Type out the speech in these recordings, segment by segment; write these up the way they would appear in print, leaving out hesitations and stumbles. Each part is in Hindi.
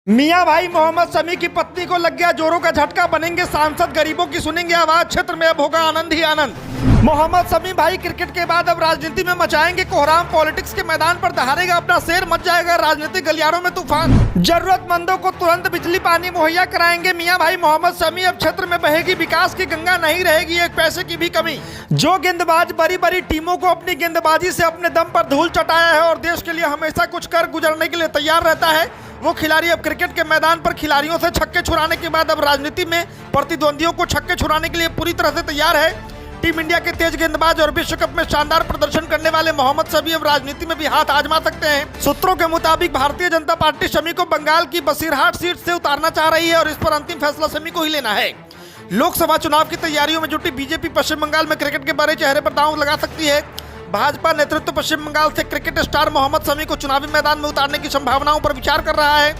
मियां भाई मोहम्मद शमी की पत्नी को लग गया जोरों का झटका, बनेंगे सांसद, गरीबों की सुनेंगे आवाज, क्षेत्र में अब होगा आनंद ही आनंद। मोहम्मद शमी भाई क्रिकेट के बाद अब राजनीति में मचाएंगे कोहराम, पॉलिटिक्स के मैदान पर दहाड़ेगा अपना शेर, मच जाएगा राजनीतिक गलियारों में तूफान। जरूरतमंदों को तुरंत बिजली पानी मुहैया कराएंगे मियां भाई मोहम्मद शमी। अब क्षेत्र में बहेगी विकास की गंगा, नहीं रहेगी एक पैसे की भी कमी। जो गेंदबाज बड़ी बड़ी टीमों को अपनी गेंदबाजी से अपने दम पर धूल चटाया है और देश के लिए हमेशा कुछ कर गुजरने के लिए तैयार रहता है, वो खिलाड़ी अब क्रिकेट के मैदान पर खिलाड़ियों से छक्के छुड़ाने के बाद अब राजनीति में प्रतिद्वंदियों को छक्के छुड़ाने के लिए पूरी तरह से तैयार है। टीम इंडिया के तेज गेंदबाज और विश्व कप में शानदार प्रदर्शन करने वाले मोहम्मद शमी अब राजनीति में भी हाथ आजमा सकते हैं। सूत्रों के मुताबिक भारतीय जनता पार्टी शमी को बंगाल की बसीरहाट सीट से उतारना चाह रही है और इस पर अंतिम फैसला शमी को ही लेना है। लोकसभा चुनाव की तैयारियों में जुटी बीजेपी पश्चिम बंगाल में क्रिकेट के बड़े चेहरे पर दांव लगा सकती है। भाजपा नेतृत्व पश्चिम बंगाल से क्रिकेट स्टार मोहम्मद शमी को चुनावी मैदान में उतारने की संभावनाओं पर विचार कर रहा है।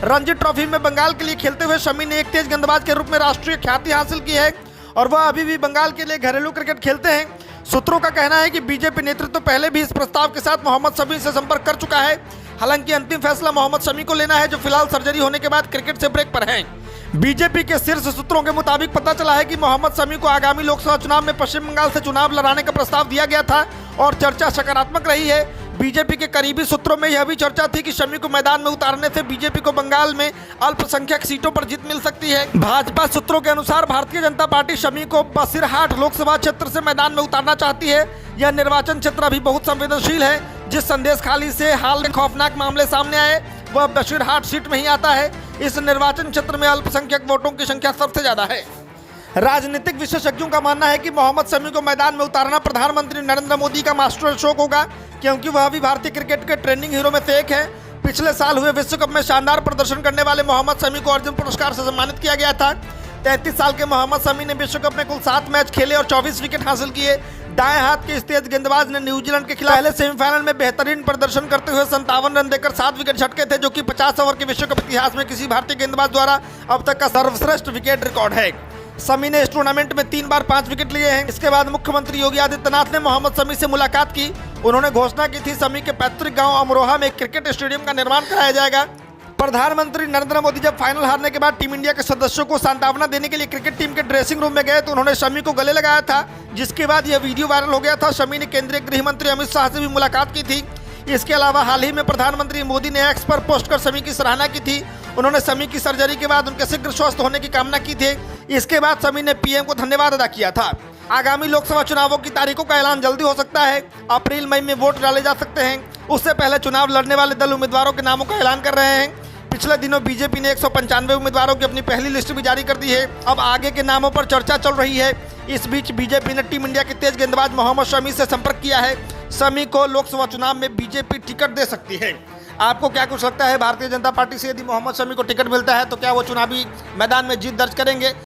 रणजी ट्रॉफी में बंगाल के लिए खेलते हुए शमी ने एक तेज गेंदबाज के रूप में राष्ट्रीय ख्याति हासिल की है और वह अभी भी बंगाल के लिए घरेलू क्रिकेट खेलते हैं। सूत्रों का कहना है कि बीजेपी नेतृत्व पहले भी इस प्रस्ताव के साथ मोहम्मद शमी से संपर्क कर चुका है। हालांकि अंतिम फैसला मोहम्मद शमी को लेना है, जो फिलहाल सर्जरी होने के बाद क्रिकेट से ब्रेक पर हैं। बीजेपी के शीर्ष सूत्रों के मुताबिक पता चला है कि मोहम्मद शमी को आगामी लोकसभा चुनाव में पश्चिम बंगाल से चुनाव लड़ाने का प्रस्ताव दिया गया था और चर्चा सकारात्मक रही है। बीजेपी के करीबी सूत्रों में यह भी चर्चा थी कि शमी को मैदान में उतारने से बीजेपी को बंगाल में अल्पसंख्यक सीटों पर जीत मिल सकती है। भाजपा सूत्रों के अनुसार भारतीय जनता पार्टी शमी को बसीरहाट लोकसभा क्षेत्र से मैदान में उतारना चाहती है। यह निर्वाचन क्षेत्र अभी बहुत संवेदनशील है। जिस संदेश खाली से हाल में खौफनाक मामले सामने आए वह बसीरहाट सीट में ही आता है। इस निर्वाचन क्षेत्र में अल्पसंख्यक वोटों की संख्या सबसे ज्यादा है। राजनीतिक विशेषज्ञों का मानना है कि मोहम्मद शमी को मैदान में उतारना प्रधानमंत्री नरेंद्र मोदी का मास्टर स्ट्रोक होगा, क्योंकि वह भी भारतीय क्रिकेट के ट्रेंडिंग हीरो में से एक है। पिछले साल हुए विश्व कप में शानदार प्रदर्शन करने वाले मोहम्मद शमी को अर्जुन पुरस्कार से सम्मानित किया गया था। 33 साल के मोहम्मद शमी ने विश्व कप में कुल 7 मैच खेले और 24 विकेट हासिल किए। दाएं हाथ के इस तेज गेंदबाज ने न्यूजीलैंड के खिलाफ पहले सेमीफाइनल में बेहतरीन प्रदर्शन करते हुए 57 रन देकर 7 विकेट झटके थे, जो कि 50 ओवर के विश्व कप इतिहास में किसी भारतीय गेंदबाज द्वारा अब तक का सर्वश्रेष्ठ विकेट रिकॉर्ड है। शमी ने इस टूर्नामेंट में 3 बार 5 विकेट लिए हैं। इसके बाद मुख्यमंत्री योगी आदित्यनाथ ने मोहम्मद शमी से मुलाकात की। उन्होंने घोषणा की थी शमी के पैतृक गांव अमरोहा में क्रिकेट स्टेडियम का निर्माण कराया जाएगा। प्रधानमंत्री नरेंद्र मोदी जब फाइनल हारने के बाद टीम इंडिया के सदस्यों को सांत्वना देने के लिए क्रिकेट टीम के ड्रेसिंग रूम में गए तो उन्होंने शमी को गले लगाया था, जिसके बाद यह वीडियो वायरल हो गया था। शमी ने केंद्रीय गृह मंत्री अमित शाह से भी मुलाकात की थी। इसके अलावा हाल ही में प्रधानमंत्री मोदी ने एक्स पर पोस्ट कर शमी की सराहना की थी। उन्होंने शमी की सर्जरी के बाद उनके शीघ्र स्वस्थ होने की कामना की थी। इसके बाद शमी ने पीएम को धन्यवाद अदा किया था। आगामी लोकसभा चुनावों की तारीखों का ऐलान जल्दी हो सकता है। अप्रैल मई में वोट डाले जा सकते हैं। उससे पहले चुनाव लड़ने वाले दल उम्मीदवारों के नामों का ऐलान कर रहे हैं। पिछले दिनों बीजेपी ने 195 उम्मीदवारों की अपनी पहली लिस्ट भी जारी कर दी है। अब आगे के नामों पर चर्चा चल रही है। इस बीच बीजेपी ने टीम इंडिया के तेज गेंदबाज मोहम्मद शमी से संपर्क किया है। शमी को लोकसभा चुनाव में बीजेपी टिकट दे सकती है। आपको क्या कुछ लगता है, भारतीय जनता पार्टी से यदि मोहम्मद शमी को टिकट मिलता है तो क्या वो चुनावी मैदान में जीत दर्ज करेंगे?